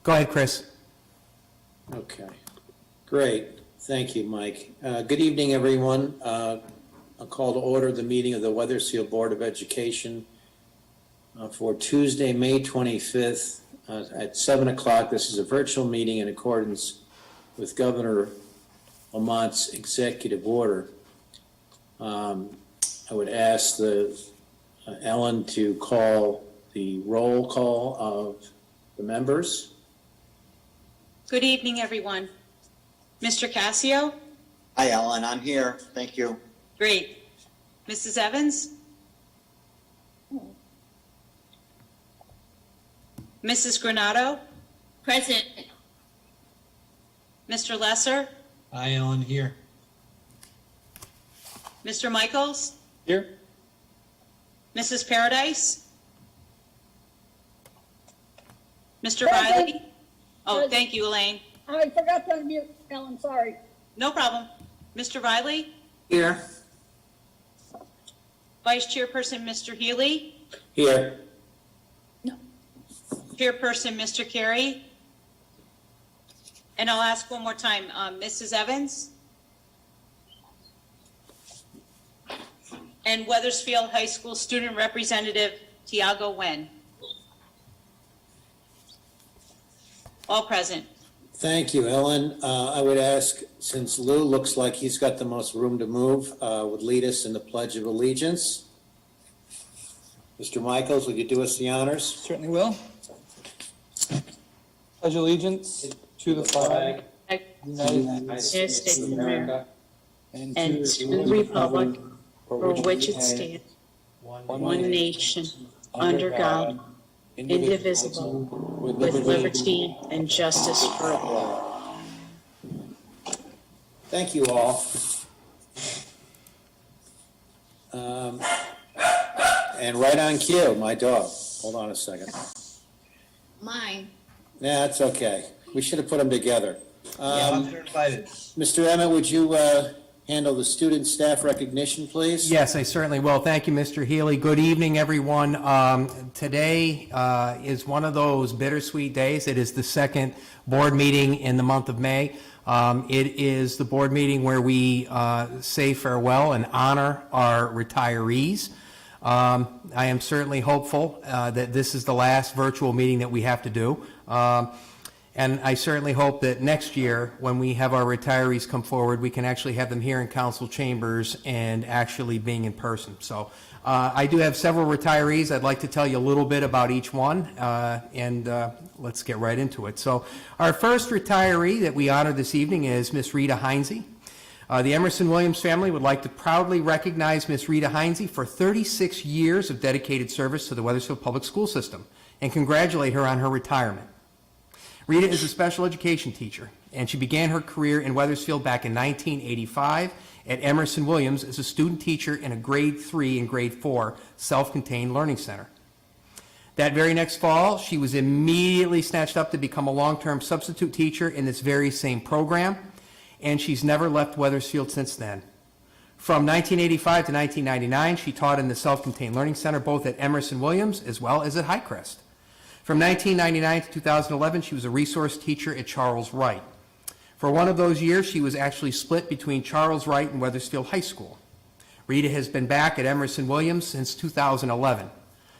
Go ahead, Chris. Okay, great. Thank you, Mike. Good evening, everyone. I'll call to order the meeting of the Wethersfield Board of Education for Tuesday, May 25th at 7 o'clock. This is a virtual meeting in accordance with Governor Lamont's executive order. I would ask Ellen to call the roll call of the members. Good evening, everyone. Mr. Cassio? Hi, Ellen. I'm here. Thank you. Great. Mrs. Evans? Mrs. Granato? Present. Mr. Lesser? Hi, Ellen, here. Mr. Michaels? Here. Mrs. Paradise? Mr. Present. Riley? Oh, Present. thank you, Elaine. I forgot to unmute, Ellen, sorry. No problem. Mr. Riley? Here. Vice Chairperson, Mr. Healy? Here. Chairperson, Mr. Carey? And I'll ask one more time, Mrs. Evans? And Wethersfield High School Student Representative, Tiago Wen. All present. Thank you, Ellen. I would ask, since Lou looks like he's got the most room to move, would lead us in the Pledge of Allegiance. Mr. Michaels, would you do us the honors? Certainly will. Pledge allegiance to the flag of the United States of America, and and to the republic for which it stands, one nation, under God, indivisible, with liberty and justice for all. Thank you all. And right on cue, my dog. Hold on a second. Mine. Yeah, it's okay. We should have put them together. They're invited. Mr. Emmett, would you handle the student staff recognition, please? Yes, I certainly will. Thank you, Mr. Healy. Good evening, everyone. Today is one of those bittersweet days. It is the second board meeting in the month of May. It is the board meeting where we say farewell and honor our retirees. I am certainly hopeful that this is the last virtual meeting that we have to do. And I certainly hope that next year, when we have our retirees come forward, we can actually have them here in council chambers and actually being in person. So I do have several retirees. I'd like to tell you a little bit about each one, and let's get right into it. So our first retiree that we honor this evening is Miss Rita Heinze. The Emerson Williams family would like to proudly recognize Miss Rita Heinze for 36 years of dedicated service to the Wethersfield Public School System and congratulate her on her retirement. Rita is a special education teacher, and she began her career in Wethersfield back in 1985 at Emerson Williams as a student teacher in a grade 3 and grade 4 self-contained learning center. That very next fall, she was immediately snatched up to become a long-term substitute teacher in this very same program, and she's never left Wethersfield since then. From 1985 to 1999, she taught in the self-contained learning center both at Emerson Williams as well as at Highcrest. From 1999 to 2011, she was a resource teacher at Charles Wright. For one of those years, she was actually split between Charles Wright and Wethersfield High School. Rita has been back at Emerson Williams since 2011.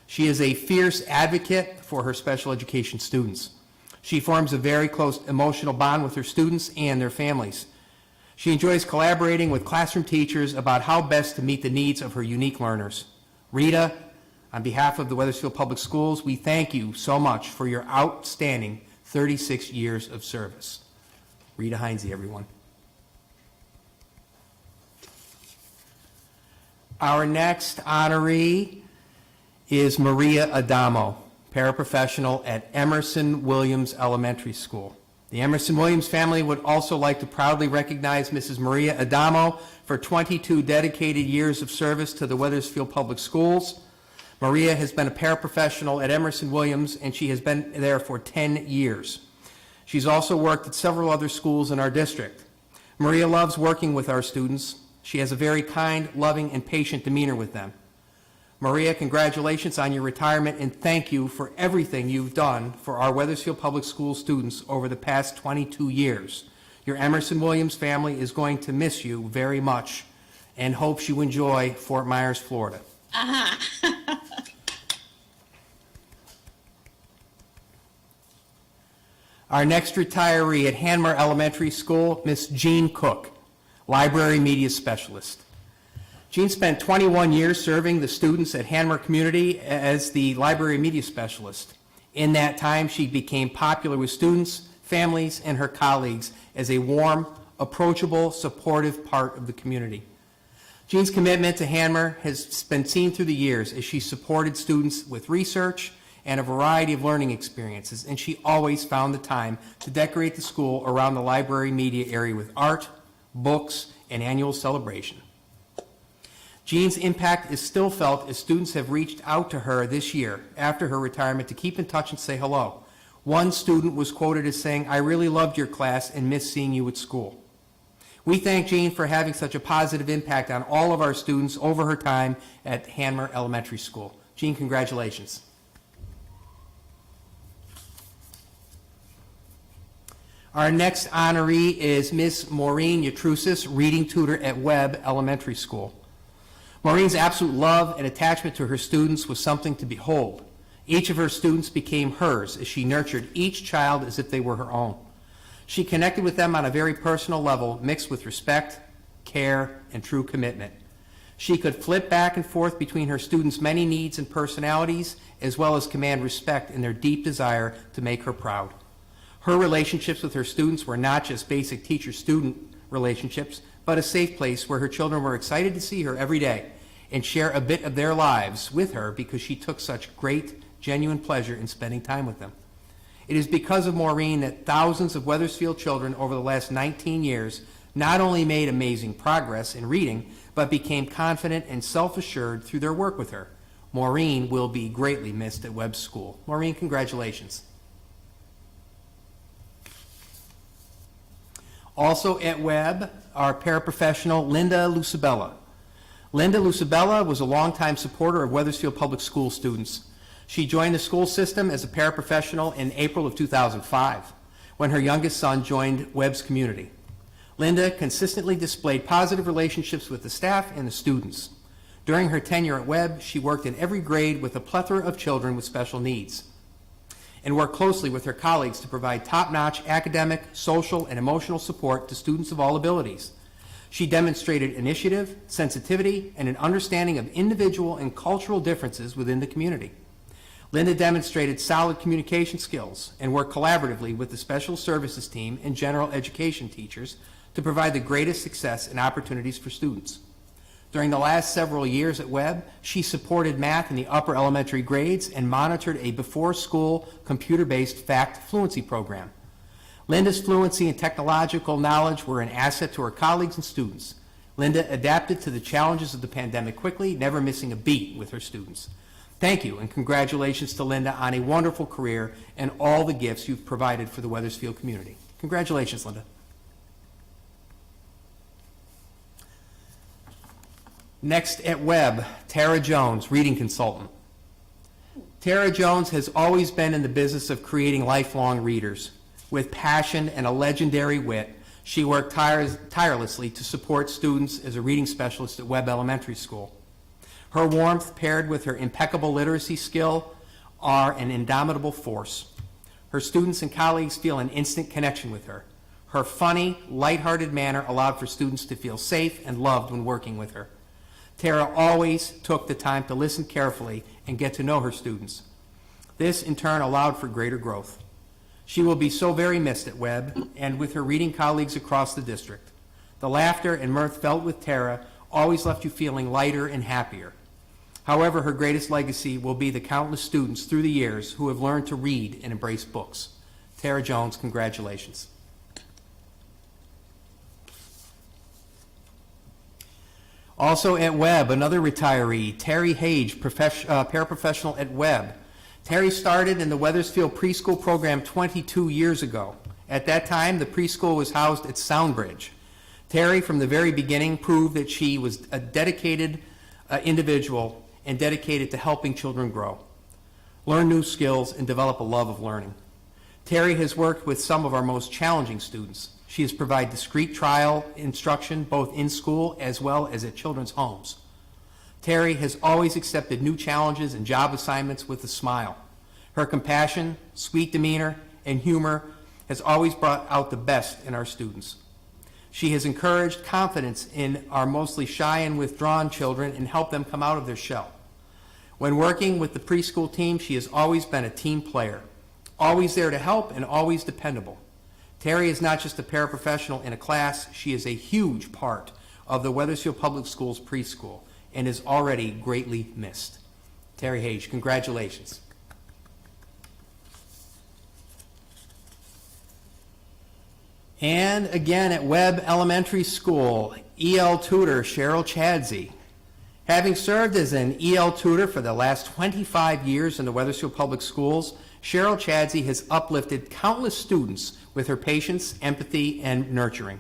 She is a fierce advocate for her special education students. She forms a very close emotional bond with her students and their families. She enjoys collaborating with classroom teachers about how best to meet the needs of her unique learners. Rita, on behalf of the Wethersfield Public Schools, we thank you so much for your outstanding 36 years of service. Rita Heinze, everyone. Our next honoree is Maria Adamo, paraprofessional at Emerson Williams Elementary School. The Emerson Williams family would also like to proudly recognize Mrs. Maria Adamo for 22 dedicated years of service to the Wethersfield Public Schools. Maria has been a paraprofessional at Emerson Williams, and she has been there for 10 years. She's also worked at several other schools in our district. Maria loves working with our students. She has a very kind, loving, and patient demeanor with them. Maria, congratulations on your retirement, and thank you for everything you've done for our Wethersfield Public Schools students over the past 22 years. Your Emerson Williams family is going to miss you very much and hopes you enjoy Fort Myers, Florida. Our next retiree at Hanmer Elementary School, Miss Jean Cook, Library Media Specialist. Jean spent 21 years serving the students at Hanmer Community as the Library Media Specialist. In that time, she became popular with students, families, and her colleagues as a warm, approachable, supportive part of the community. Jean's commitment to Hanmer has been seen through the years as she supported students with research and a variety of learning experiences, and she always found the time to decorate the school around the library media area with art, books, and annual celebration. Jean's impact is still felt as students have reached out to her this year after her retirement to keep in touch and say hello. One student was quoted as saying, "I really loved your class and miss seeing you at school." We thank Jean for having such a positive impact on all of our students over her time at Hanmer Elementary School. Jean, congratulations. Our next honoree is Miss Maureen Utrusus, reading tutor at Webb Elementary School. Maureen's absolute love and attachment to her students was something to behold. Each of her students became hers as she nurtured each child as if they were her own. She connected with them on a very personal level, mixed with respect, care, and true commitment. She could flip back and forth between her students' many needs and personalities, as well as command respect in their deep desire to make her proud. Her relationships with her students were not just basic teacher-student relationships, but a safe place where her children were excited to see her every day and share a bit of their lives with her because she took such great, genuine pleasure in spending time with them. It is because of Maureen that thousands of Wethersfield children over the last 19 years not only made amazing progress in reading, but became confident and self-assured through their work with her. Maureen will be greatly missed at Webb School. Maureen, congratulations. Also at Webb, our paraprofessional, Linda Lucebella. Linda Lucebella was a longtime supporter of Wethersfield Public School students. She joined the school system as a paraprofessional in April of 2005, when her youngest son joined Webb's community. Linda consistently displayed positive relationships with the staff and the students. During her tenure at Webb, she worked in every grade with a plethora of children with special needs, and worked closely with her colleagues to provide top-notch academic, social, and emotional support to students of all abilities. She demonstrated initiative, sensitivity, and an understanding of individual and cultural differences within the community. Linda demonstrated solid communication skills and worked collaboratively with the special services team and general education teachers to provide the greatest success and opportunities for students. During the last several years at Webb, she supported math in the upper elementary grades and monitored a before-school computer-based fact fluency program. Linda's fluency and technological knowledge were an asset to her colleagues and students. Linda adapted to the challenges of the pandemic quickly, never missing a beat with her students. Thank you, and congratulations to Linda on a wonderful career and all the gifts you've provided for the Wethersfield community. Congratulations, Linda. Next at Webb, Tara Jones, reading consultant. Tara Jones has always been in the business of creating lifelong readers. With passion and a legendary wit, she worked tirelessly to support students as a reading specialist at Webb Elementary School. Her warmth, paired with her impeccable literacy skill, are an indomitable force. Her students and colleagues feel an instant connection with her. Her funny, lighthearted manner allowed for students to feel safe and loved when working with her. Tara always took the time to listen carefully and get to know her students. This, in turn, allowed for greater growth. She will be so very missed at Webb and with her reading colleagues across the district. The laughter and mirth felt with Tara always left you feeling lighter and happier. However, her greatest legacy will be the countless students through the years who have learned to read and embrace books. Tara Jones, congratulations. Also at Webb, another retiree, Terry Hage, paraprofessional at Webb. Terry started in the Wethersfield preschool program 22 years ago. At that time, the preschool was housed at Soundbridge. Terry, from the very beginning, proved that she was a dedicated individual and dedicated to helping children grow, learn new skills, and develop a love of learning. Terry has worked with some of our most challenging students. She has provided discrete trial instruction both in school as well as at children's homes. Terry has always accepted new challenges and job assignments with a smile. Her compassion, sweet demeanor, and humor has always brought out the best in our students. She has encouraged confidence in our mostly shy and withdrawn children and helped them come out of their shell. When working with the preschool team, she has always been a team player, always there to help and always dependable. Terry is not just a paraprofessional in a class, she is a huge part of the Wethersfield Public Schools preschool and is already greatly missed. Terry Hage, congratulations. And again at Webb Elementary School, EL tutor Cheryl Chaney. Having served as an EL tutor for the last 25 years in the Wethersfield Public Schools, Cheryl Chaney has uplifted countless students with her patience, empathy, and nurturing.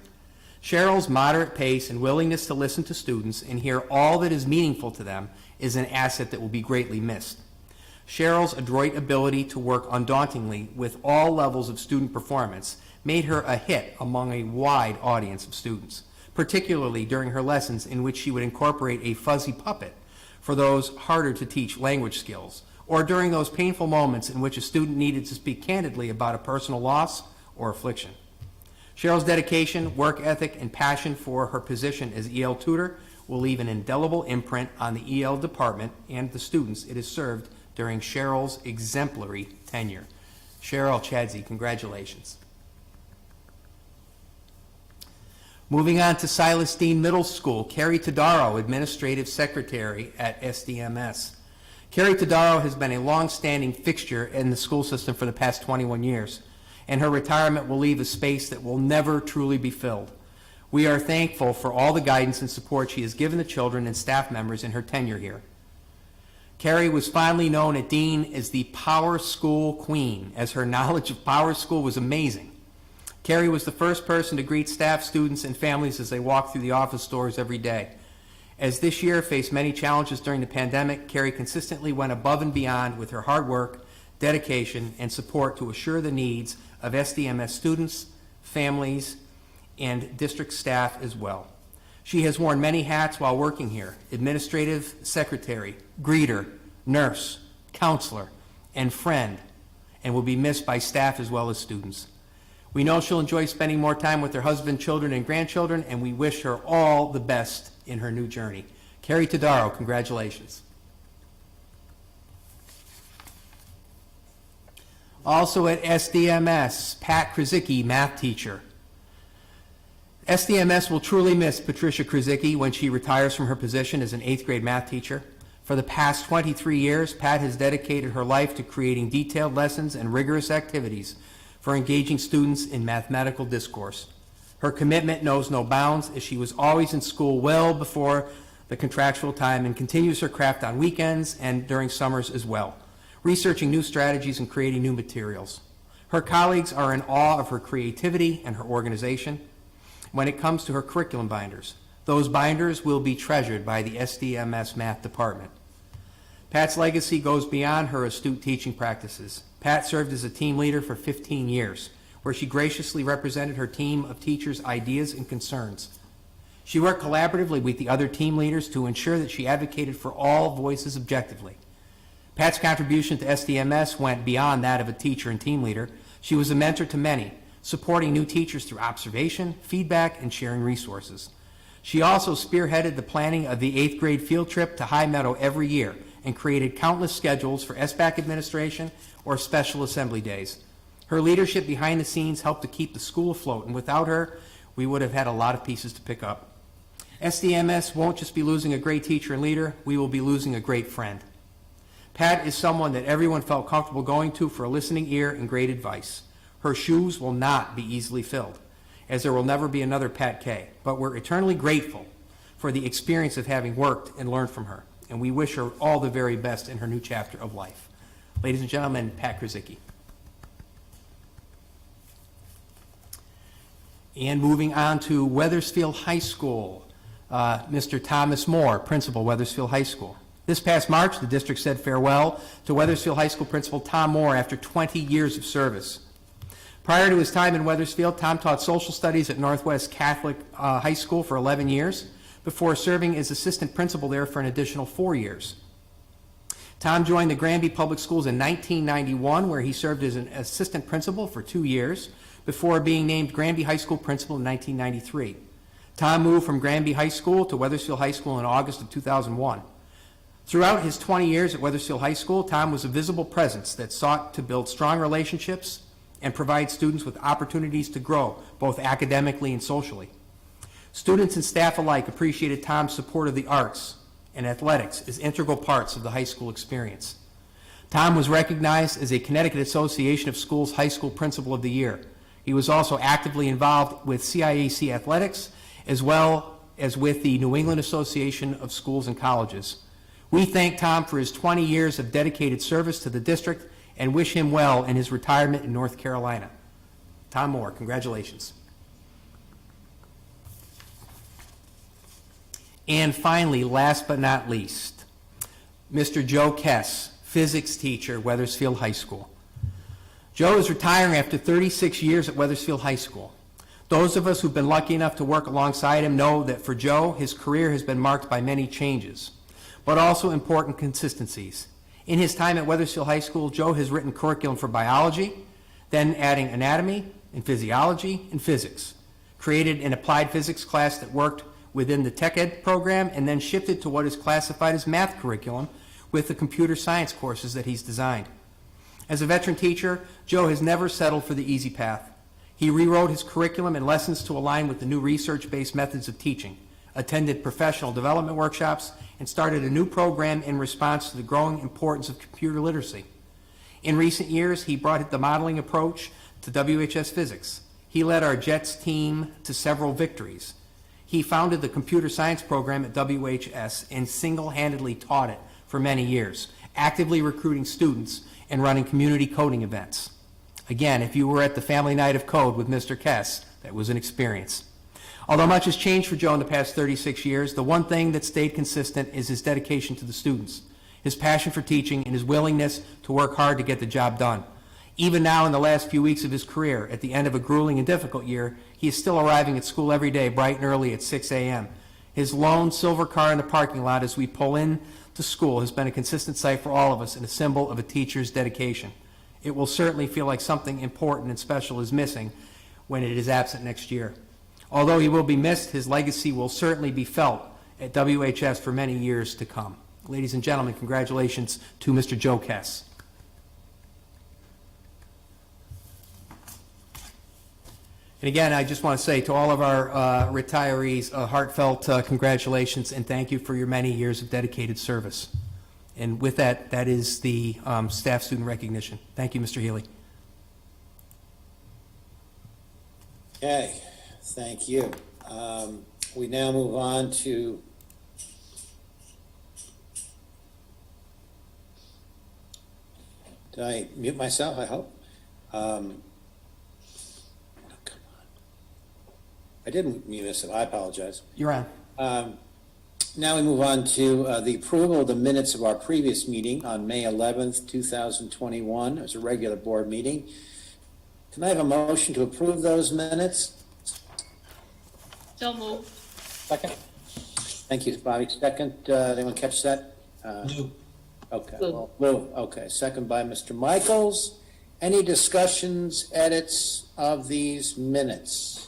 Cheryl's moderate pace and willingness to listen to students and hear all that is meaningful to them is an asset that will be greatly missed. Cheryl's adroit ability to work undauntingly with all levels of student performance made her a hit among a wide audience of students, particularly during her lessons in which she would incorporate a fuzzy puppet for those harder to teach language skills, or during those painful moments in which a student needed to speak candidly about a personal loss or affliction. Cheryl's dedication, work ethic, and passion for her position as EL tutor will leave an indelible imprint on the EL department and the students it has served during Cheryl's exemplary tenure. Cheryl Chaney, congratulations. Moving on to Silas Dean Middle School, Kerry Tadaro, Administrative Secretary at SDMS. Kerry Tadaro has been a long-standing fixture in the school system for the past 21 years, and her retirement will leave a space that will never truly be filled. We are thankful for all the guidance and support she has given the children and staff members in her tenure here. Kerry was fondly known at Dean as the Power School Queen, as her knowledge of Power School was amazing. Kerry was the first person to greet staff, students, and families as they walked through the office doors every day. As this year faced many challenges during the pandemic, Kerry consistently went above and beyond with her hard work, dedication, and support to assure the needs of SDMS students, families, and district staff as well. She has worn many hats while working here: administrative secretary, greeter, nurse, counselor, and friend, and will be missed by staff as well as students. We know she'll enjoy spending more time with her husband, children, and grandchildren, and we wish her all the best in her new journey. Kerry Tadaro, congratulations. Also at SDMS, Pat Krusicki, math teacher. SDMS will truly miss Patricia Krusicki when she retires from her position as an 8th grade math teacher. For the past 23 years, Pat has dedicated her life to creating detailed lessons and rigorous activities for engaging students in mathematical discourse. Her commitment knows no bounds, as she was always in school well before the contractual time and continues her craft on weekends and during summers as well, researching new strategies and creating new materials. Her colleagues are in awe of her creativity and her organization. When it comes to her curriculum binders, those binders will be treasured by the SDMS math department. Pat's legacy goes beyond her astute teaching practices. Pat served as a team leader for 15 years, where she graciously represented her team of teachers' ideas and concerns. She worked collaboratively with the other team leaders to ensure that she advocated for all voices objectively. Pat's contribution to SDMS went beyond that of a teacher and team leader. She was a mentor to many, supporting new teachers through observation, feedback, and sharing resources. She also spearheaded the planning of the 8th grade field trip to High Meadow every year and created countless schedules for SBAC administration or special assembly days. Her leadership behind the scenes helped to keep the school afloat, and without her, we would have had a lot of pieces to pick up. SDMS won't just be losing a great teacher and leader, we will be losing a great friend. Pat is someone that everyone felt comfortable going to for a listening ear and great advice. Her shoes will not be easily filled, as there will never be another Pat Kay, but we're eternally grateful for the experience of having worked and learned from her, and we wish her all the very best in her new chapter of life. Ladies and gentlemen, Pat Krusicki. And moving on to Wethersfield High School, Mr. Thomas Moore, Principal, Wethersfield High School. This past March, the district said farewell to Wethersfield High School principal Tom Moore after 20 years of service. Prior to his time in Wethersfield, Tom taught social studies at Northwest Catholic High School for 11 years, before serving as assistant principal there for an additional 4 years. Tom joined the Granby Public Schools in 1991, where he served as an assistant principal for 2 years, before being named Granby High School principal in 1993. Tom moved from Granby High School to Wethersfield High School in August of 2001. Throughout his 20 years at Wethersfield High School, Tom was a visible presence that sought to build strong relationships and provide students with opportunities to grow, both academically and socially. Students and staff alike appreciated Tom's support of the arts and athletics as integral parts of the high school experience. Tom was recognized as a Connecticut Association of Schools High School Principal of the Year. He was also actively involved with CIAC athletics, as well as with the New England Association of Schools and Colleges. We thank Tom for his 20 years of dedicated service to the district and wish him well in his retirement in North Carolina. Tom Moore, congratulations. And finally, last but not least, Mr. Joe Kess, physics teacher, Wethersfield High School. Joe is retiring after 36 years at Wethersfield High School. Those of us who've been lucky enough to work alongside him know that for Joe, his career has been marked by many changes, but also important consistencies. In his time at Wethersfield High School, Joe has written curriculum for biology, then adding anatomy and physiology and physics, created an applied physics class that worked within the tech ed program, and then shifted to what is classified as math curriculum with the computer science courses that he's designed. As a veteran teacher, Joe has never settled for the easy path. He rewrote his curriculum and lessons to align with the new research-based methods of teaching, attended professional development workshops, and started a new program in response to the growing importance of computer literacy. In recent years, he brought the modeling approach to WHS physics. He led our JETS team to several victories. He founded the computer science program at WHS and single-handedly taught it for many years, actively recruiting students and running community coding events. Again, if you were at the Family Night of Code with Mr. Kess, that was an experience. Although much has changed for Joe in the past 36 years, the one thing that stayed consistent is his dedication to the students, his passion for teaching, and his willingness to work hard to get the job done. Even now, in the last few weeks of his career, at the end of a grueling and difficult year, he is still arriving at school every day bright and early at 6 a.m. His lone silver car in the parking lot as we pull in to school has been a consistent sight for all of us and a symbol of a teacher's dedication. It will certainly feel like something important and special is missing when it is absent next year. Although he will be missed, his legacy will certainly be felt at WHS for many years to come. Ladies and gentlemen, congratulations to Mr. Joe Kess. And again, I just want to say to all of our retirees, heartfelt congratulations and thank you for your many years of dedicated service. And with that, that is the staff student recognition. Thank you, Mr. Healy. Okay, thank you. We now move on to did I mute myself, I hope? I didn't mute myself, I apologize. You're on. Now we move on to the approval of the minutes of our previous meeting on May 11th, 2021. It was a regular board meeting. Can I have a motion to approve those minutes? So moved. Second? Thank you, Bobby. Second, anyone catch that? Lou. Okay, Lou. well, Lou, okay. Second by Mr. Michaels. Any discussions, edits of these minutes?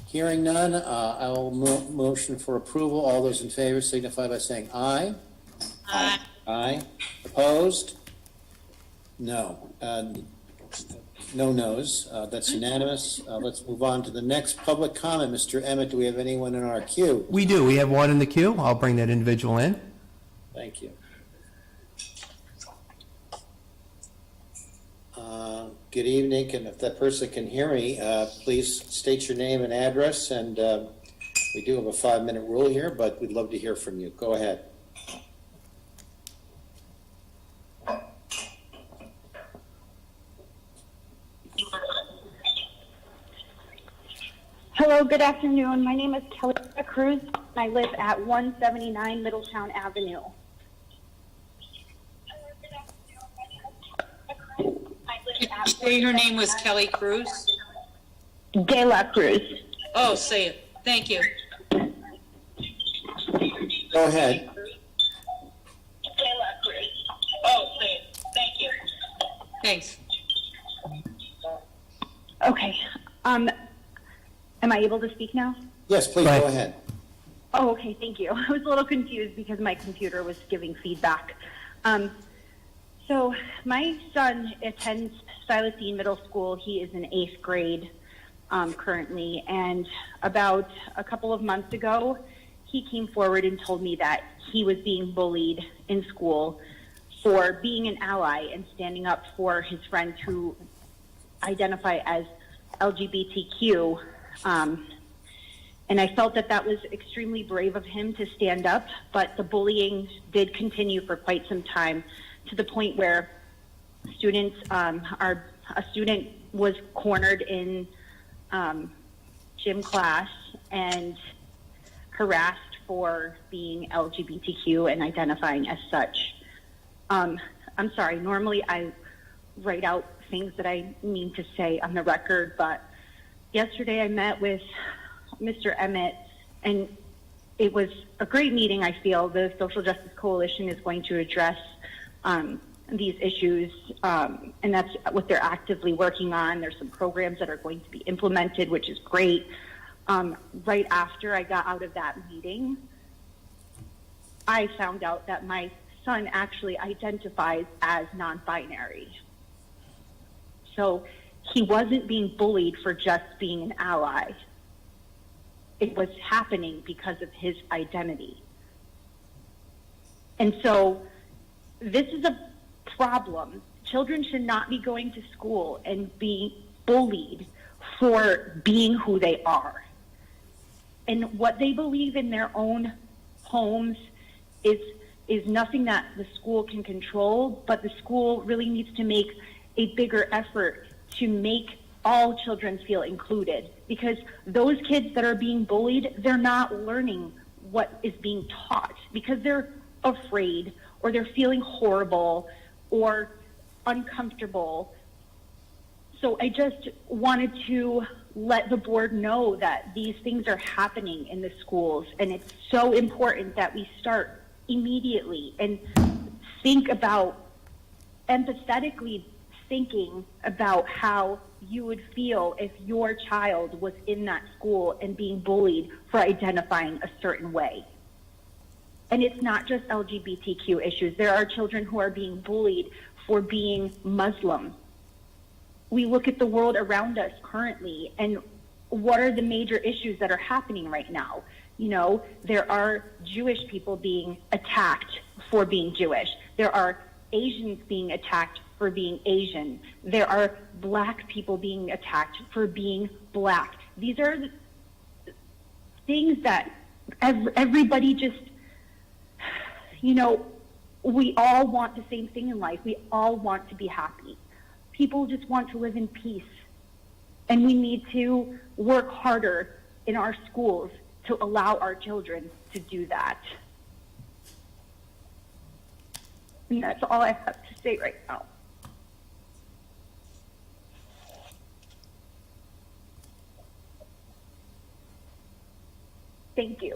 Hearing none, I will motion for approval. All those in favor signify by saying aye. Aye. Aye. Opposed? No. No no's. That's unanimous. Let's move on to the next public comment. Mr. Emmett, do we have anyone in our queue? We do. We have one in the queue. I'll bring that individual in. Thank you. Good evening, and if that person can hear me, please state your name and address, and we do have a 5-minute rule here, but we'd love to hear from you. Go ahead. Hello, good afternoon. My name is Kerry Cruz, and I live at 179 Middletown Avenue. Say her name was Kelly Cruz. De La Cruz. Oh, say it. Thank you. Go ahead. Oh, say it. Thank you. Thanks. Okay. Am I able to speak now? Yes, please go ahead. Oh, okay. Thank you. I was a little confused because my computer was giving feedback. So my son attends Silas Dean Middle School. He is in 8th grade currently, and about a couple of months ago, he came forward and told me that he was being bullied in school for being an ally and standing up for his friends who identify as LGBTQ. And I felt that that was extremely brave of him to stand up, but the bullying did continue for quite some time, to the point where students a student was cornered in gym class and harassed for being LGBTQ and identifying as such. I'm sorry, normally I write out things that I mean to say on the record, but yesterday I met with Mr. Emmett, and it was a great meeting. I feel the Social Justice Coalition is going to address these issues, and that's what they're actively working on. There's some programs that are going to be implemented, which is great. Right after I got out of that meeting, I found out that my son actually identifies as non-binary. So he wasn't being bullied for just being an ally. It was happening because of his identity. And so this is a problem. Children should not be going to school and be bullied for being who they are. And what they believe in their own homes is nothing that the school can control, but the school really needs to make a bigger effort to make all children feel included, because those kids that are being bullied, they're not learning what is being taught because they're afraid or they're feeling horrible or uncomfortable. So I just wanted to let the board know that these things are happening in the schools, and it's so important that we start immediately and think about empathetically thinking about how you would feel if your child was in that school and being bullied for identifying a certain way. And it's not just LGBTQ issues. There are children who are being bullied for being Muslim. We look at the world around us currently, and what are the major issues that are happening right now? You know, there are Jewish people being attacked for being Jewish. There are Asians being attacked for being Asian. There are Black people being attacked for being Black. These are things that everybody just, you know, we all want the same thing in life. We all want to be happy. People just want to live in peace. And we need to work harder in our schools to allow our children to do that. And that's all I have to say right now. Thank you.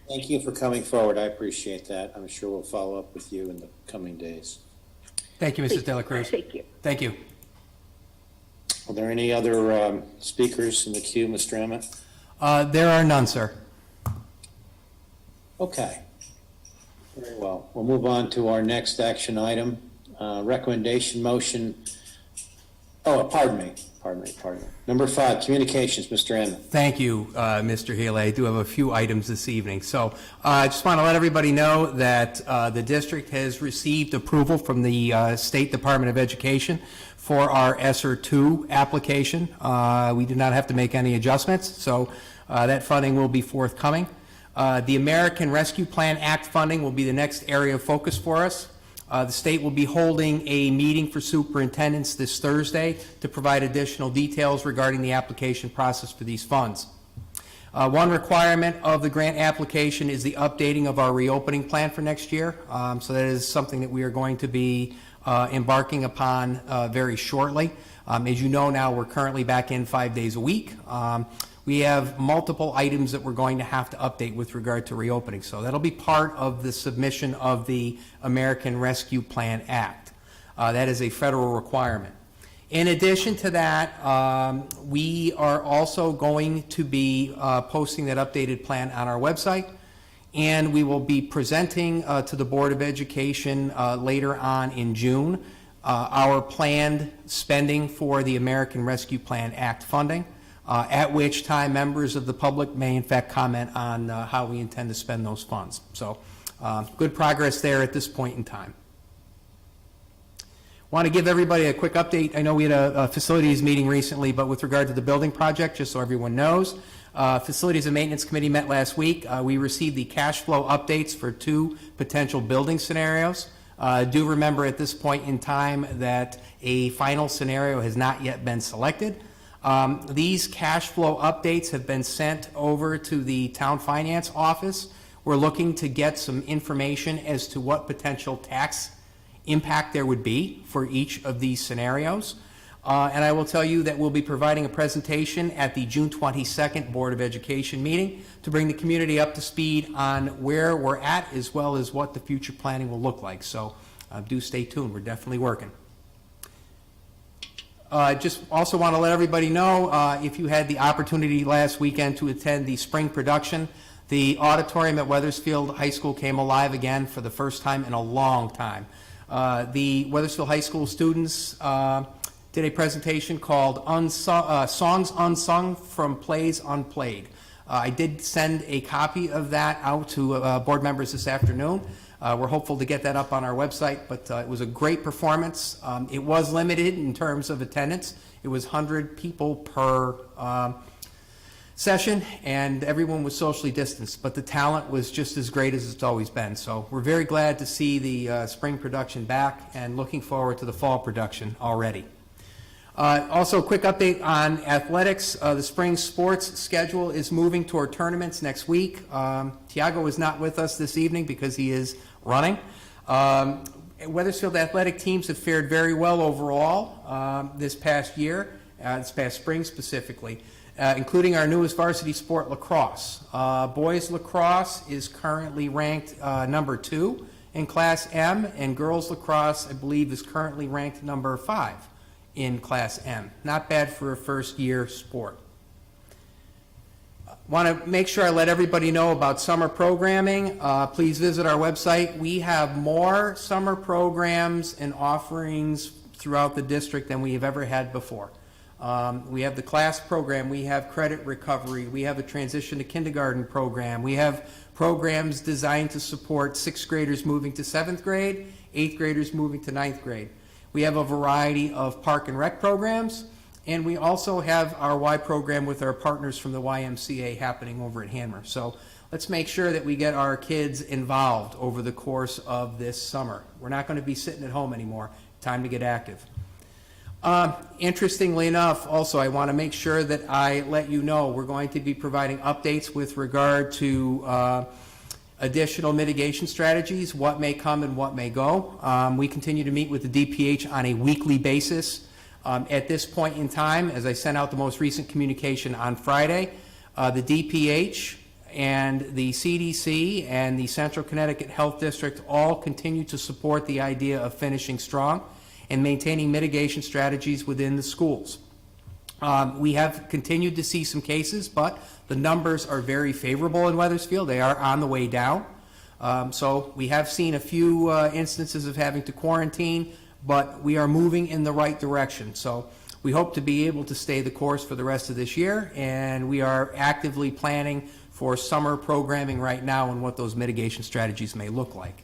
Thank you for coming forward. I appreciate that. I'm sure we'll follow up with you in the coming days. Thank you, Mrs. De La Cruz. Thank you. Thank you. Are there any other speakers in the queue, Mr. Emmett? There are none, sir. Okay. Very well. We'll move on to our next action item, recommendation motion. Oh, pardon me. Number 5, communications, Mr. Emmett. Thank you, Mr. Healy. I do have a few items this evening. So I just want to let everybody know that the district has received approval from the State Department of Education for our ESSER 2 application. We do not have to make any adjustments, so that funding will be forthcoming. The American Rescue Plan Act funding will be the next area of focus for us. The state will be holding a meeting for superintendents this Thursday to provide additional details regarding the application process for these funds. One requirement of the grant application is the updating of our reopening plan for next year. So that is something that we are going to be embarking upon very shortly. As you know now, we're currently back in 5 days a week. We have multiple items that we're going to have to update with regard to reopening. So that'll be part of the submission of the American Rescue Plan Act. That is a federal requirement. In addition to that, we are also going to be posting that updated plan on our website, and we will be presenting to the Board of Education later on in June our planned spending for the American Rescue Plan Act funding, at which time members of the public may in fact comment on how we intend to spend those funds. So good progress there at this point in time. Want to give everybody a quick update. I know we had a facilities meeting recently, but with regard to the building project, just so everyone knows, Facilities and Maintenance Committee met last week. We received the cash flow updates for 2 potential building scenarios. Do remember at this point in time that a final scenario has not yet been selected. These cash flow updates have been sent over to the town finance office. We're looking to get some information as to what potential tax impact there would be for each of these scenarios. And I will tell you that we'll be providing a presentation at the June 22nd Board of Education meeting to bring the community up to speed on where we're at as well as what the future planning will look like. So do stay tuned. We're definitely working. Just also want to let everybody know, if you had the opportunity last weekend to attend the spring production, the auditorium at Wethersfield High School came alive again for the first time in a long time. The Wethersfield High School students did a presentation called Songs Unsung from Plays Unplayed. I did send a copy of that out to board members this afternoon. We're hopeful to get that up on our website, but it was a great performance. It was limited in terms of attendance. It was 100 people per session, and everyone was socially distanced, but the talent was just as great as it's always been. So we're very glad to see the spring production back and looking forward to the fall production already. Also, a quick update on athletics. The spring sports schedule is moving toward tournaments next week. Tiago is not with us this evening because he is running. Wethersfield athletic teams have fared very well overall this past year, this past spring specifically, including our newest varsity sport, lacrosse. Boys lacrosse is currently ranked number 2 in Class M, and girls lacrosse, I believe, is currently ranked number 5 in Class M. Not bad for a first-year sport. Want to make sure I let everybody know about summer programming. Please visit our website. We have more summer programs and offerings throughout the district than we have ever had before. We have the class program, we have credit recovery, we have a transition to kindergarten program, we have programs designed to support 6th graders moving to 7th grade, 8th graders moving to 9th grade. We have a variety of park and rec programs, and we also have our Y program with our partners from the YMCA happening over at Hanmer. So let's make sure that we get our kids involved over the course of this summer. We're not going to be sitting at home anymore. Time to get active. Interestingly enough, also, I want to make sure that I let you know we're going to be providing updates with regard to additional mitigation strategies, what may come and what may go. We continue to meet with the DPH on a weekly basis. At this point in time, as I sent out the most recent communication on Friday, the DPH and the CDC and the Central Connecticut Health District all continue to support the idea of finishing strong and maintaining mitigation strategies within the schools. We have continued to see some cases, but the numbers are very favorable in Wethersfield. They are on the way down. So we have seen a few instances of having to quarantine, but we are moving in the right direction. So we hope to be able to stay the course for the rest of this year, and we are actively planning for summer programming right now and what those mitigation strategies may look like.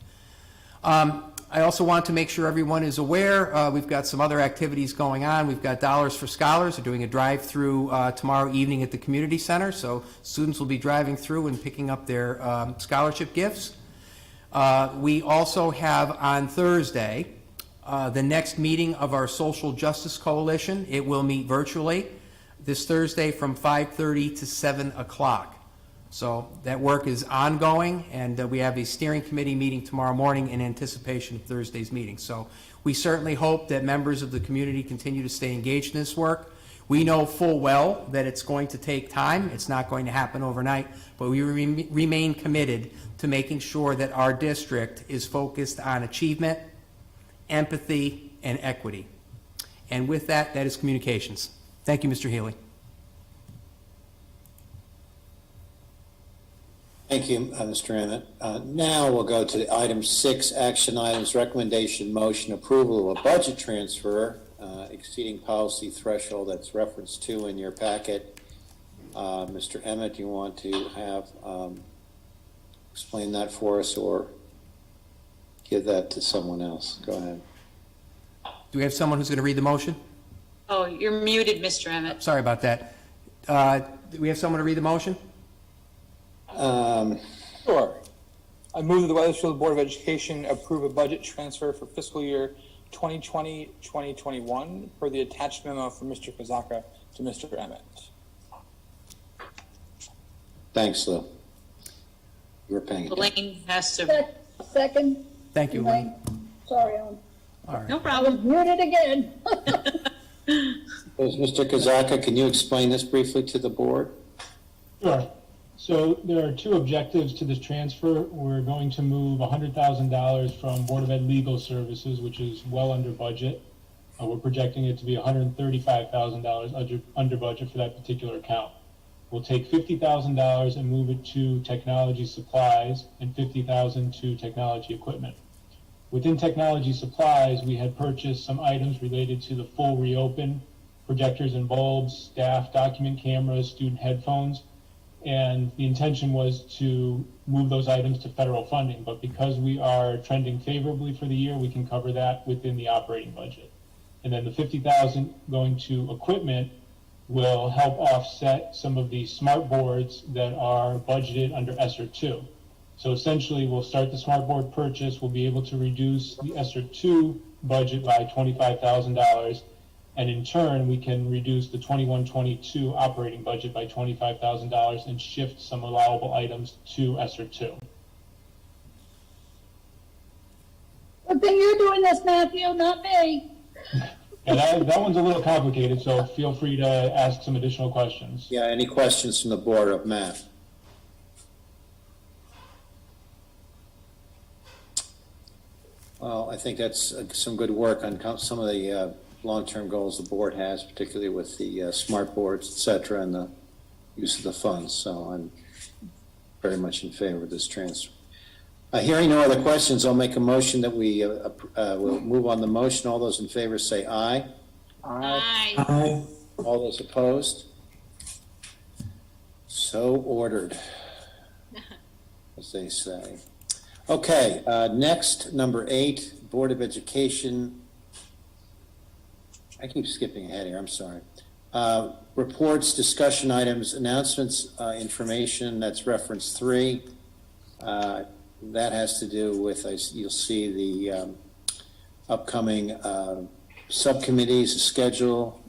I also want to make sure everyone is aware, we've got some other activities going on. We've got Dollars for Scholars. We're doing a drive-through tomorrow evening at the community center, so students will be driving through and picking up their scholarship gifts. We also have on Thursday the next meeting of our Social Justice Coalition. It will meet virtually this Thursday from 5:30 to 7 o'clock. So that work is ongoing, and we have a steering committee meeting tomorrow morning in anticipation of Thursday's meeting. So we certainly hope that members of the community continue to stay engaged in this work. We know full well that it's going to take time. It's not going to happen overnight, but we remain committed to making sure that our district is focused on achievement, empathy, and equity. And with that, that is communications. Thank you, Mr. Healy. Thank you, Mr. Emmett. Now we'll go to item 6, action items, recommendation, motion, approval of a budget transfer exceeding policy threshold that's referenced to in your packet. Mr. Emmett, do you want to have explain that for us or give that to someone else? Go ahead. Do we have someone who's going to read the motion? Oh, you're muted, Mr. Emmett. Sorry about that. Do we have someone to read the motion? Sure. I move that the Wethersfield Board of Education approve a budget transfer for fiscal year 2020-2021 per the attached memo from Mr. Krusicki to Mr. Emmett. Thanks, Lou. You were paying attention. Elaine has to, Second. Thank you, Elaine. Sorry, Ellen. All right. no I was problem. muted again. Mr. Kazaka, can you explain this briefly to the board? Sure. So there are two objectives to this transfer. We're going to move $100,000 from Board of Ed Legal Services, which is well under budget. We're projecting it to be $135,000 under budget for that particular account. We'll take $50,000 and move it to technology supplies and $50,000 to technology equipment. Within technology supplies, we had purchased some items related to the full reopen, projectors and bulbs, staff document cameras, student headphones, and the intention was to move those items to federal funding. But because we are trending favorably for the year, we can cover that within the operating budget. And then the $50,000 going to equipment will help offset some of the smart boards that are budgeted under ESSER 2. So essentially, we'll start the smart board purchase. We'll be able to reduce the ESSER 2 budget by $25,000. And in turn, we can reduce the 21-22 operating budget by $25,000 and shift some allowable items to ESSER 2. Good thing you're doing this, Matthew, not me. And that one's a little complicated, so feel free to ask some additional questions. Yeah, any questions from the board of Matt? Well, I think that's some good work on some of the long-term goals the board has, particularly with the smart boards, et cetera, and the use of the funds. So I'm very much in favor of this transfer. Hearing no other questions, I'll make a motion that we will move on the motion. All those in favor say aye. Aye. All those opposed? So ordered, as they say. Okay, next, number 8, Board of Education. I keep skipping ahead here, I'm sorry. Reports, discussion items, announcements, information, that's reference 3. That has to do with, you'll see the upcoming subcommittees, schedule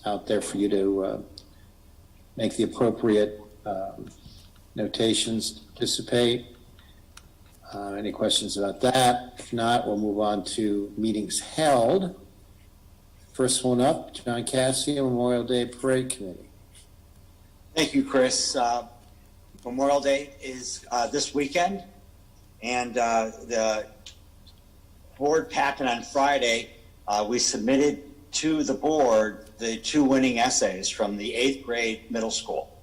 out there for you to make the appropriate notations to participate. Any questions about that? If not, we'll move on to meetings held. First one up, John Cassidy, Memorial Day Parade Committee. Thank you, Chris. Memorial Day is this weekend, and the board packet on Friday, we submitted to the board the 2 winning essays from the 8th grade middle school.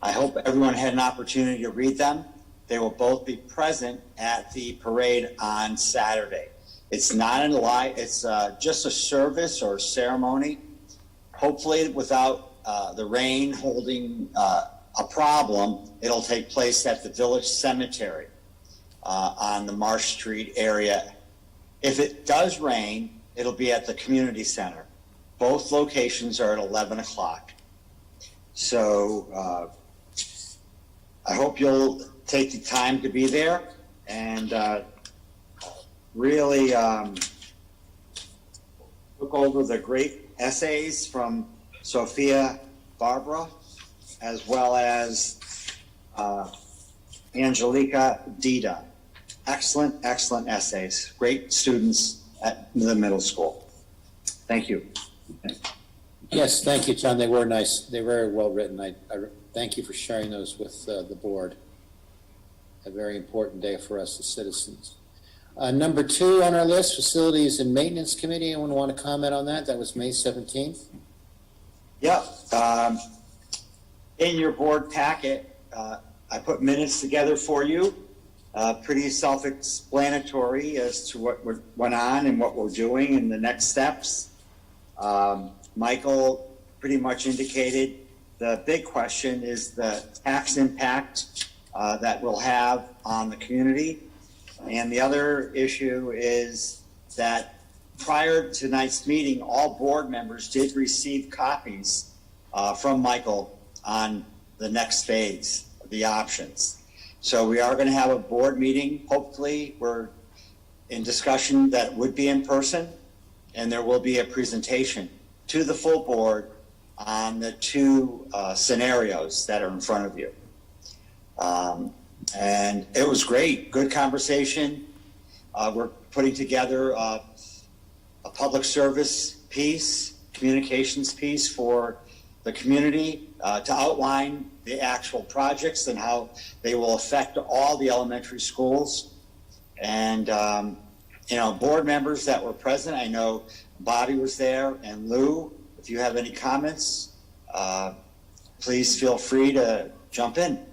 I hope everyone had an opportunity to read them. They will both be present at the parade on Saturday. It's not it's just a service or ceremony, hopefully without the rain holding a problem. It'll take place at the village cemetery on the Marsh Street area. If it does rain, it'll be at the community center. Both locations are at 11 o'clock. So I hope you'll take the time to be there and really look over the great essays from Sophia Barbara, as well as Angelica Dida. Excellent, excellent essays. Great students at the middle school. Thank you. Yes, thank you, John. They were nice. They were very well written. I thank you for sharing those with the board. A very important day for us as citizens. Number 2 on our list, Facilities and Maintenance Committee. Anyone want to comment on that? That was May 17th. Yep. In your board packet, I put minutes together for you. Pretty self-explanatory as to what went on and what we're doing and the next steps. Michael pretty much indicated the big question is the tax impact that we'll have on the community. And the other issue is that prior to tonight's meeting, all board members did receive copies from Michael on the next phase of the options. So we are going to have a board meeting. Hopefully, we're in discussion that would be in person, and there will be a presentation to the full board on the 2 scenarios that are in front of you. And it was great, good conversation. We're putting together a public service piece, communications piece for the community to outline the actual projects and how they will affect all the elementary schools. And, board members that were present, I know Bobby was there and Lou. If you have any comments, please feel free to jump in.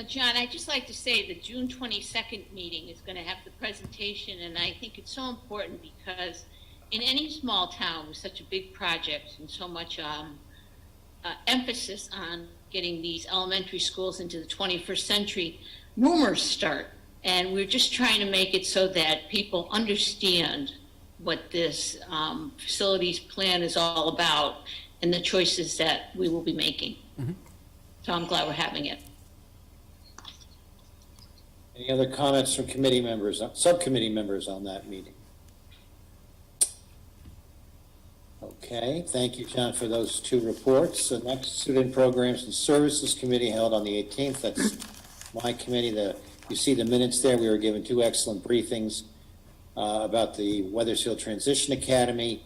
John, I'd just like to say the June 22nd meeting is going to have the presentation, and I think it's so important because in any small town with such a big project and so much emphasis on getting these elementary schools into the 21st century, rumors start. And we're just trying to make it so that people understand what this facilities plan is all about and the choices that we will be making. Mm-hmm. So I'm glad we're having it. Any other comments from committee members, subcommittee members on that meeting? Okay, thank you, John, for those 2 reports. The next, Student Programs and Services Committee held on the 18th. That's my committee. You see the minutes there. We were given 2 excellent briefings about the Weathersfield Transition Academy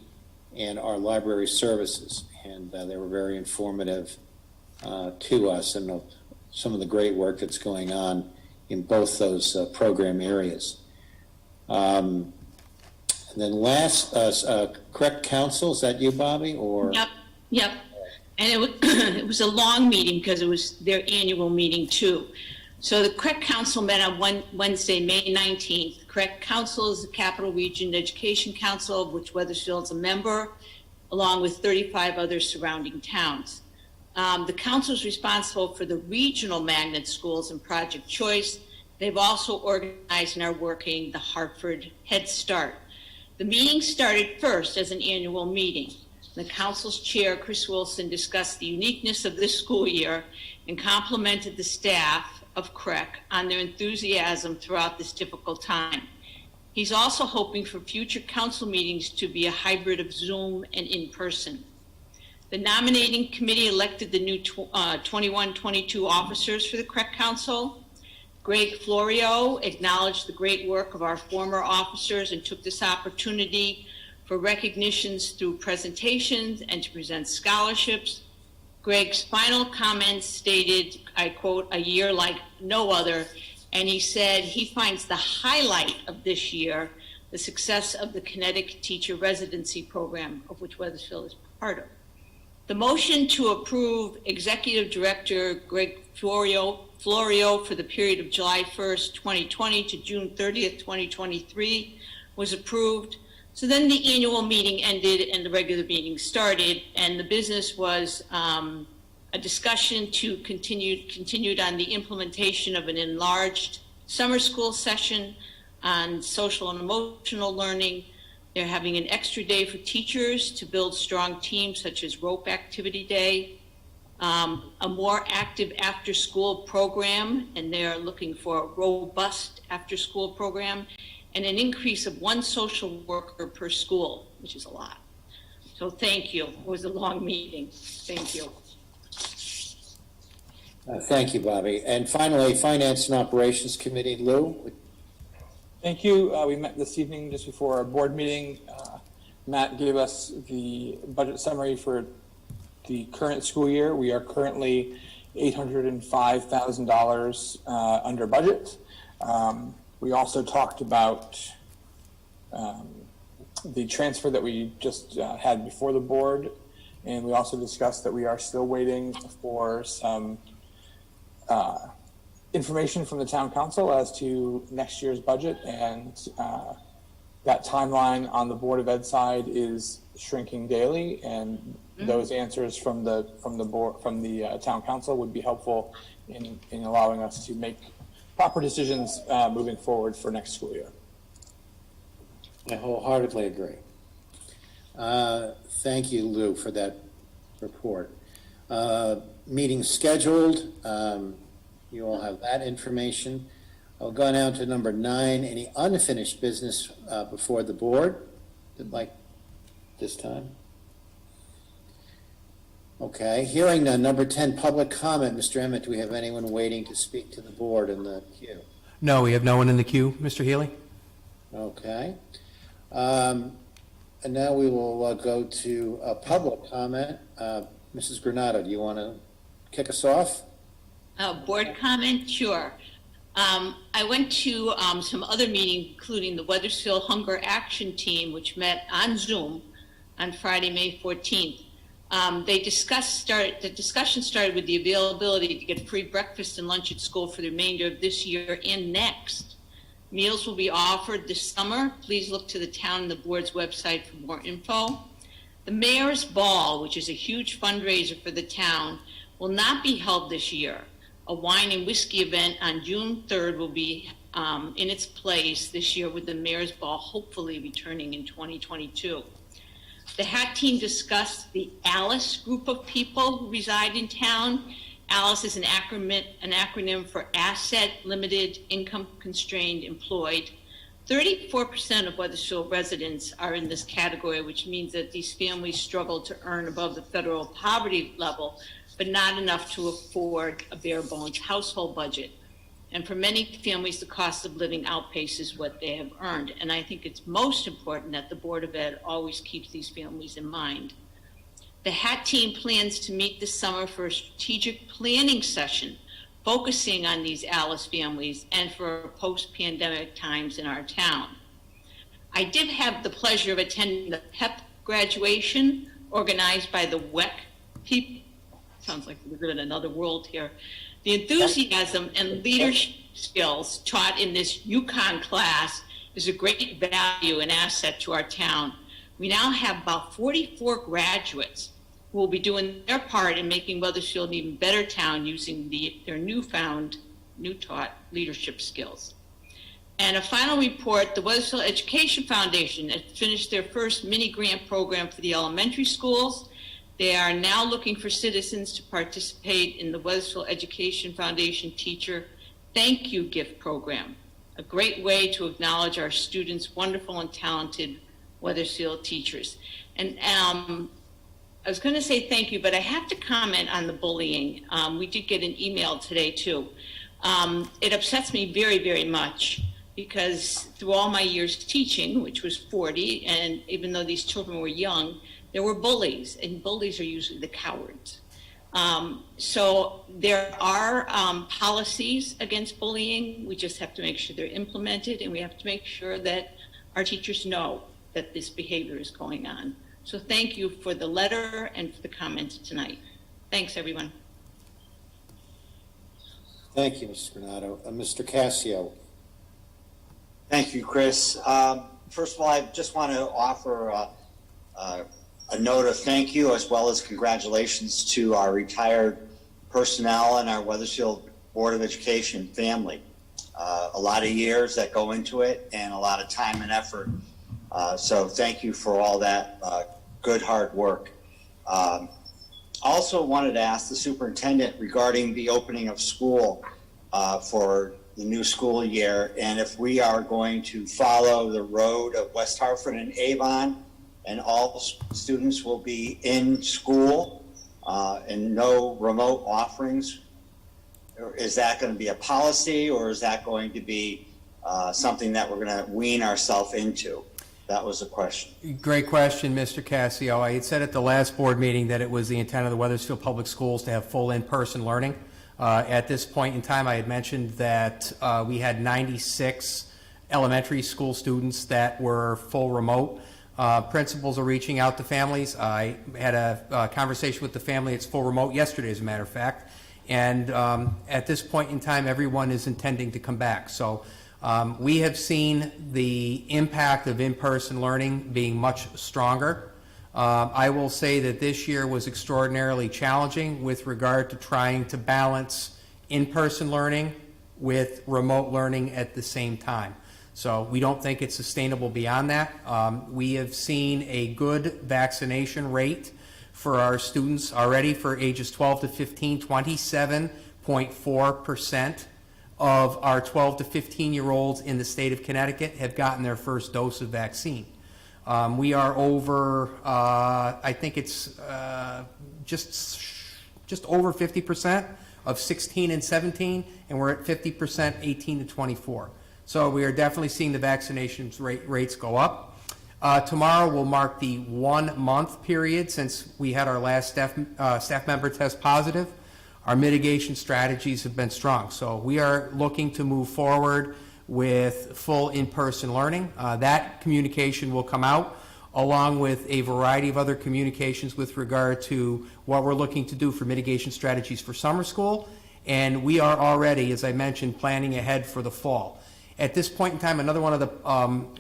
and our library services. And they were very informative to us and some of the great work that's going on in both those program areas. And then last, correct counsel, is that you, Bobby? Or Yep. And it was a long meeting because it was their annual meeting too. So the Correct Council met on Wednesday, May 19th. Correct Council is the Capital Region Education Council, of which Weathersfield's a member, along with 35 other surrounding towns. The council is responsible for the regional magnet schools and Project Choice. They've also organized and are working the Hartford Head Start. The meeting started first as an annual meeting. The council's chair, Chris Wilson, discussed the uniqueness of this school year and complimented the staff of CREC on their enthusiasm throughout this difficult time. He's also hoping for future council meetings to be a hybrid of Zoom and in-person. The nominating committee elected the new 21-22 officers for the CREC Council. Greg Florio acknowledged the great work of our former officers and took this opportunity for recognitions through presentations and to present scholarships. Greg's final comments stated, I quote, "a year like no other," and he said he finds the highlight of this year the success of the Kinetic Teacher Residency Program, of which Weathersfield is part of. The motion to approve Executive Director Greg Florio for the period of July 1st, 2020 to June 30th, 2023 was approved. So then the annual meeting ended and the regular meeting started, and the business was a discussion to continued on the implementation of an enlarged summer school session on social and emotional learning. They're having an extra day for teachers to build strong teams such as rope activity day, a more active after-school program, and they're looking for a robust after-school program, and an increase of 1 social worker per school, which is a lot. So thank you. It was a long meeting. Thank you. Thank you, Bobby. And finally, Finance and Operations Committee, Lou? Thank you. We met this evening just before our board meeting. Matt gave us the budget summary for the current school year. We are currently $805,000 under budget. We also talked about the transfer that we just had before the board, and we also discussed that we are still waiting for some information from the town council as to next year's budget, and that timeline on the Board of Ed side is shrinking daily, and those answers from the town council would be helpful in allowing us to make proper decisions moving forward for next school year. I wholeheartedly agree. Thank you, Lou, for that report. Meeting scheduled. You all have that information. I'll go now to number 9. Any unfinished business before the board? Like this time? Okay. Hearing none. Number 10, public comment. Mr. Emmett, do we have anyone waiting to speak to the board in the queue? No, we have no one in the queue, Mr. Healy. Okay. And now we will go to public comment. Mrs. Granado, do you want to kick us off? Board comment, sure. I went to some other meetings, including the Weathersfield Hunger Action Team, which met on Zoom on Friday, May 14th. The discussion started with the availability to get free breakfast and lunch at school for the remainder of this year and next. Meals will be offered this summer. Please look to the town and the board's website for more info. The Mayor's Ball, which is a huge fundraiser for the town, will not be held this year. A wine and whiskey event on June 3rd will be in its place this year, with the Mayor's Ball hopefully returning in 2022. The HAT team discussed the ALICE group of people who reside in town. ALICE is an acronym for Asset Limited Income Constrained Employed. 34% of Weathersfield residents are in this category, which means that these families struggle to earn above the federal poverty level, but not enough to afford a bare bones household budget. And for many families, the cost of living outpaces what they have earned. And I think it's most important that the Board of Ed always keeps these families in mind. The HAT team plans to meet this summer for a strategic planning session focusing on these ALICE families and for post-pandemic times in our town. I did have the pleasure of attending the PEP graduation organized by the WEC people. Sounds like we live in another world here. The enthusiasm and leadership skills taught in this UConn class is a great value and asset to our town. We now have about 44 graduates who will be doing their part in making Weathersfield an even better town using their new taught leadership skills. And a final report, the Weathersfield Education Foundation has finished their first mini grant program for the elementary schools. They are now looking for citizens to participate in the Weathersfield Education Foundation Teacher Thank You Gift Program, a great way to acknowledge our students' wonderful and talented Weathersfield teachers. And I was going to say thank you, but I have to comment on the bullying. We did get an email today too. It upsets me very, very much because through all my years teaching, which was 40, and even though these children were young, there were bullies, and bullies are usually the cowards. So there are policies against bullying. We just have to make sure they're implemented, and we have to make sure that our teachers know that this behavior is going on. So thank you for the letter and for the comments tonight. Thanks, everyone. Thank you, Mr. Granado. Mr. Cassio. Thank you, Chris. First of all, I just want to offer a note of thank you as well as congratulations to our retired personnel and our Weathersfield Board of Education family. A lot of years that go into it and a lot of time and effort. So thank you for all that good hard work. Also wanted to ask the superintendent regarding the opening of school for the new school year, and if we are going to follow the road of West Hartford and Avon, and all students will be in school and no remote offerings or is that going to be a policy, or is that going to be something that we're going to wean ourselves into? That was the question. Great question, Mr. Cassio. I had said at the last board meeting that it was the intent of the Weathersfield Public Schools to have full in-person learning. At this point in time, I had mentioned that we had 96 elementary school students that were full remote. Principals are reaching out to families. I had a conversation with the family. It's full remote yesterday, as a matter of fact. And at this point in time, everyone is intending to come back. So we have seen the impact of in-person learning being much stronger. I will say that this year was extraordinarily challenging with regard to trying to balance in-person learning with remote learning at the same time. So we don't think it's sustainable beyond that. We have seen a good vaccination rate for our students already for ages 12 to 15, 27.4% of our 12 to 15-year-olds in the state of Connecticut have gotten their first dose of vaccine. We are over, I think it's just over 50% of 16 and 17, and we're at 50% 18 to 24. So we are definitely seeing the vaccination rates go up. Tomorrow will mark the 1 month period since we had our last staff member test positive. Our mitigation strategies have been strong. So we are looking to move forward with full in-person learning. That communication will come out along with a variety of other communications with regard to what we're looking to do for mitigation strategies for summer school. And we are already, as I mentioned, planning ahead for the fall. At this point in time, another one of the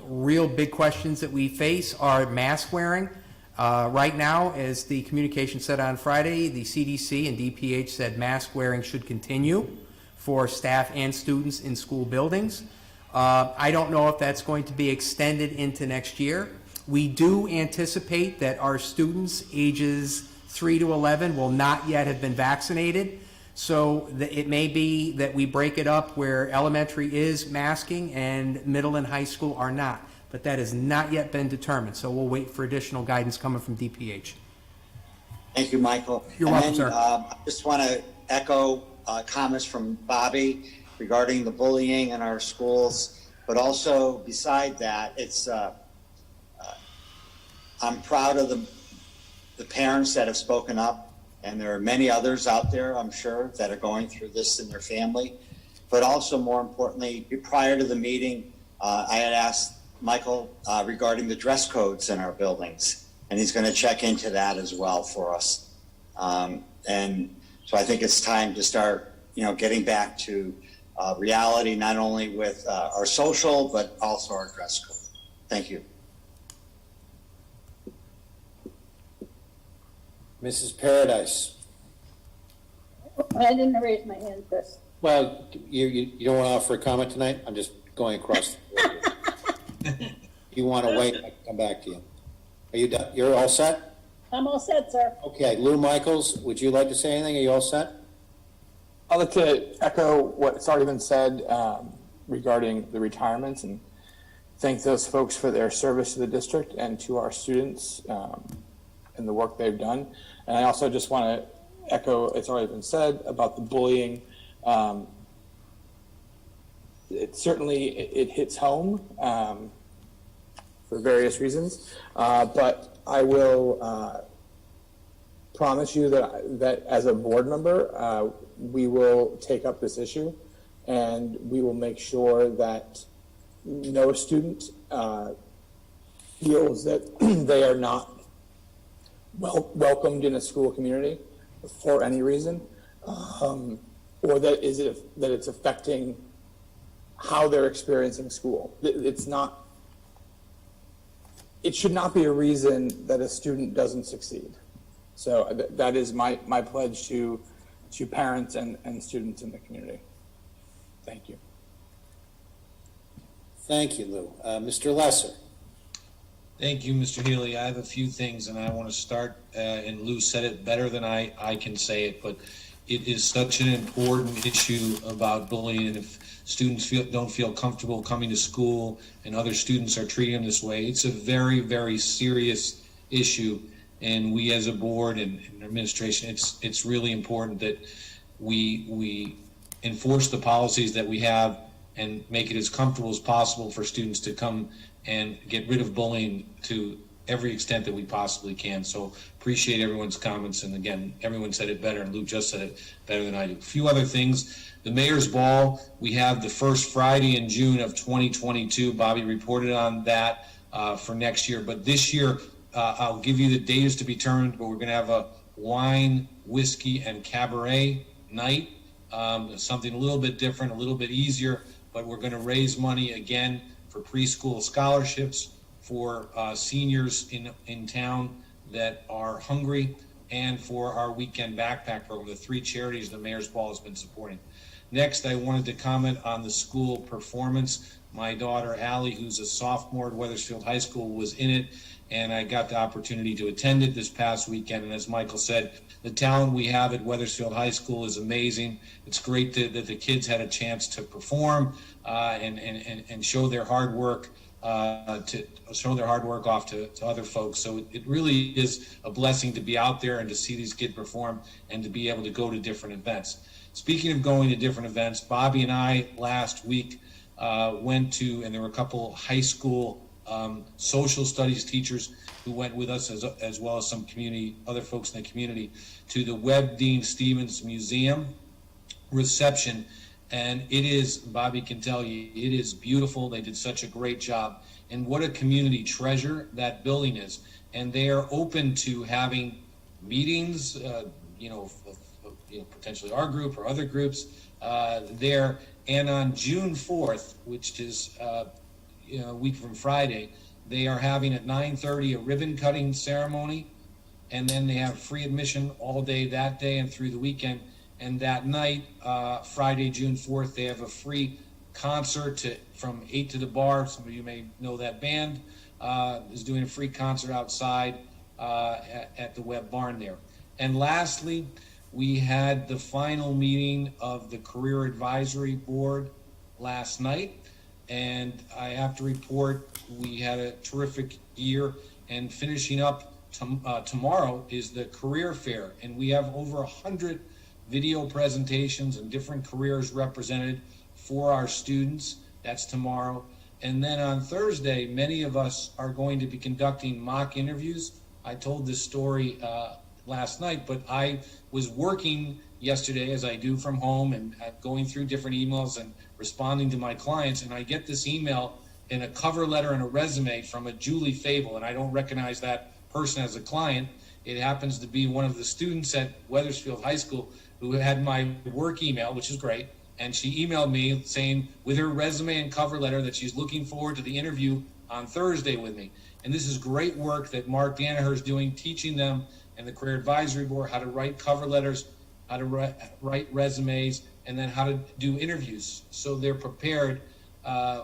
real big questions that we face are mask wearing. Right now, as the communication said on Friday, the CDC and DPH said mask wearing should continue for staff and students in school buildings. I don't know if that's going to be extended into next year. We do anticipate that our students ages 3 to 11 will not yet have been vaccinated. So it may be that we break it up where elementary is masking and middle and high school are not. But that has not yet been determined. So we'll wait for additional guidance coming from DPH. Thank you, Michael. You're welcome, sir. I just want to echo comments from Bobby regarding the bullying in our schools. But also, beside that, it's I'm proud of the parents that have spoken up. And there are many others out there, I'm sure, that are going through this in their family. But also, more importantly, prior to the meeting, I had asked Michael regarding the dress codes in our buildings, and he's going to check into that as well for us. And so I think it's time to start, getting back to reality, not only with our social, but also our dress code. Thank you. Mrs. Paradise. I didn't raise my hand, Chris. Well, you don't want to offer a comment tonight? I'm just going across the board. You want to wait, I can come back to you. Are you done? You're all set? I'm all set, sir. Okay, Lou Michaels, would you like to say anything? Are you all set? I'd like to echo what's already been said regarding the retirements and thank those folks for their service to the district and to our students and the work they've done. And I also just want to echo, it's already been said about the bullying. It certainly hits home for various reasons, but I will promise you that as a board member, we will take up this issue and we will make sure that no student feels that they are not welcomed in a school community for any reason, or that it's affecting how they're experiencing school. It should not be a reason that a student doesn't succeed. So that is my pledge to parents and students in the community. Thank you. Thank you, Lou. Mr. Lesser. Thank you, Mr. Healy. I have a few things, and I want to start, and Lou said it better than I can say it, but it is such an important issue about bullying, and if students don't feel comfortable coming to school and other students are treating them this way, it's a very, very serious issue, and we as a board and administration, it's really important that we enforce the policies that we have and make it as comfortable as possible for students to come and get rid of bullying to every extent that we possibly can. So appreciate everyone's comments. And again, everyone said it better, and Luke just said it better than I do. A few other things. The Mayor's Ball, we have the first Friday in June of 2022. Bobby reported on that for next year. But this year, I'll give you the date is to be determined, but we're going to have a wine, whiskey, and cabaret night. Something a little bit different, a little bit easier, but we're going to raise money again for preschool scholarships for seniors in town that are hungry, and for our weekend backpack program, the 3 charities the Mayor's Ball has been supporting. Next, I wanted to comment on the school performance. My daughter, Allie, who's a sophomore at Wethersfield High School, was in it, and I got the opportunity to attend it this past weekend. And as Michael said, the talent we have at Wethersfield High School is amazing. It's great that the kids had a chance to perform and show their hard work, to show their hard work off to other folks. So it really is a blessing to be out there and to see these kids perform and to be able to go to different events. Speaking of going to different events, Bobby and I last week went to, and there were a couple high school social studies teachers who went with us, as well as some community, other folks in the community, to the Webb Dean Stevens Museum reception. And it is, Bobby can tell you, it is beautiful. They did such a great job. And what a community treasure that building is. And they are open to having meetings, potentially our group or other groups there. And on June 4th, which is a week from Friday, they are having at 9:30 a ribbon cutting ceremony. And then they have free admission all day that day and through the weekend. And that night, Friday, June 4th, they have a free concert from 8 to the Bar. Some of you may know that band is doing a free concert outside at the Webb Barn there. And lastly, we had the final meeting of the Career Advisory Board last night. And I have to report we had a terrific year. And finishing up tomorrow is the Career Fair. And we have over 100 video presentations and different careers represented for our students. That's tomorrow. And then on Thursday, many of us are going to be conducting mock interviews. I told this story last night, but I was working yesterday, as I do from home, and going through different emails and responding to my clients, and I get this email and a cover letter and a resume from a Julie Fable, and I don't recognize that person as a client. It happens to be one of the students at Wethersfield High School who had my work email, which is great. And she emailed me saying with her resume and cover letter that she's looking forward to the interview on Thursday with me. And this is great work that Mark Danaher is doing, teaching them and the Career Advisory Board how to write cover letters, how to write resumes, and then how to do interviews so they're prepared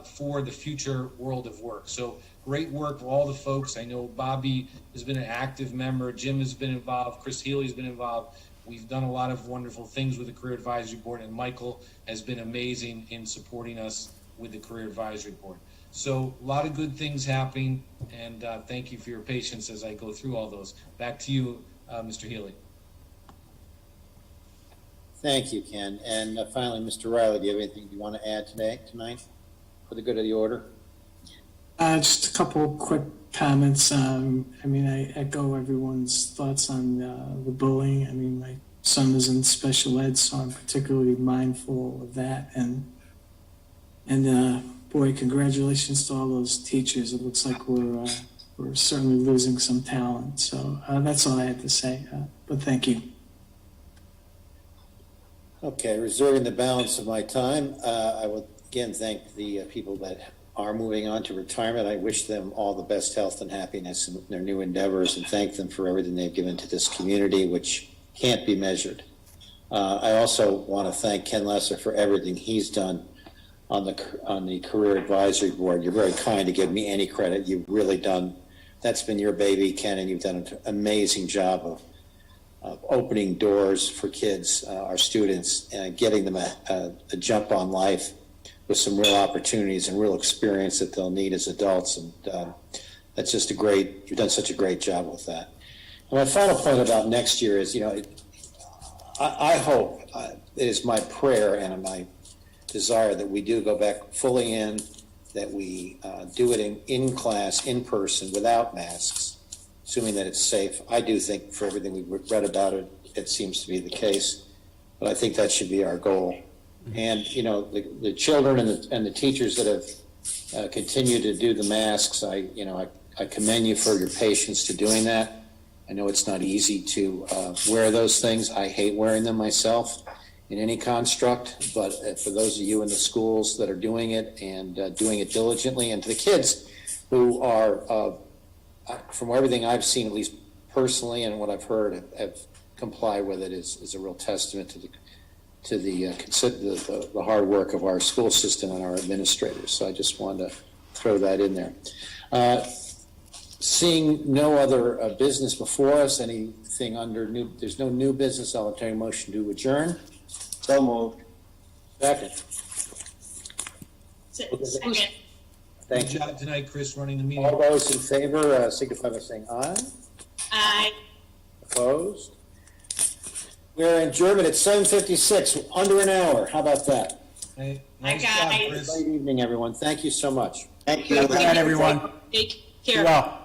for the future world of work. So great work for all the folks. I know Bobby has been an active member. Jim has been involved. Chris Healy has been involved. We've done a lot of wonderful things with the Career Advisory Board, and Michael has been amazing in supporting us with the Career Advisory Board. So a lot of good things happening, and thank you for your patience as I go through all those. Back to you, Mr. Healy. Thank you, Ken. And finally, Mr. Riley, do you have anything you want to add tonight, for the good of the order? Just a couple quick comments. I echo everyone's thoughts on the bullying. I mean, my son is in special ed, so I'm particularly mindful of that. And boy, congratulations to all those teachers. It looks like we're certainly losing some talent. So that's all I had to say. But thank you. Okay, reserving the balance of my time, I will again thank the people that are moving on to retirement. I wish them all the best health and happiness in their new endeavors, and thank them for everything they've given to this community, which can't be measured. I also want to thank Ken Lesser for everything he's done on the Career Advisory Board. You're very kind to give me any credit. You've really done, that's been your baby, Ken, and you've done an amazing job of opening doors for kids, our students, and getting them a jump on life with some real opportunities and real experience that they'll need as adults. And that's just you've done such a great job with that. And my final point about next year is, I hope, it is my prayer and my desire that we do go back fully in, that we do it in class, in person, without masks, assuming that it's safe. I do think for everything we've read about it, it seems to be the case, but I think that should be our goal. And, you know, the children and the teachers that have continued to do the masks, I commend you for your patience to doing that. I know it's not easy to wear those things. I hate wearing them myself in any construct, but for those of you in the schools that are doing it and doing it diligently, and to the kids who are, from everything I've seen, at least personally, and what I've heard, have complied with it, is a real testament to the hard work of our school system and our administrators. So I just wanted to throw that in there. Seeing no other business before us, anything under new, there's no new business, I'll entertain a motion to adjourn. So moved. Second. Second. Thank Good you. job tonight, Chris, running the meeting. All those in favor signify by saying aye. Aye. Opposed? We're in German at 7:56, under an hour. How about that? Hey, Hi, nice job, guys. Chris. Great evening, everyone. Thank you so much. Thank you. Good night, everyone. Take Be care. well.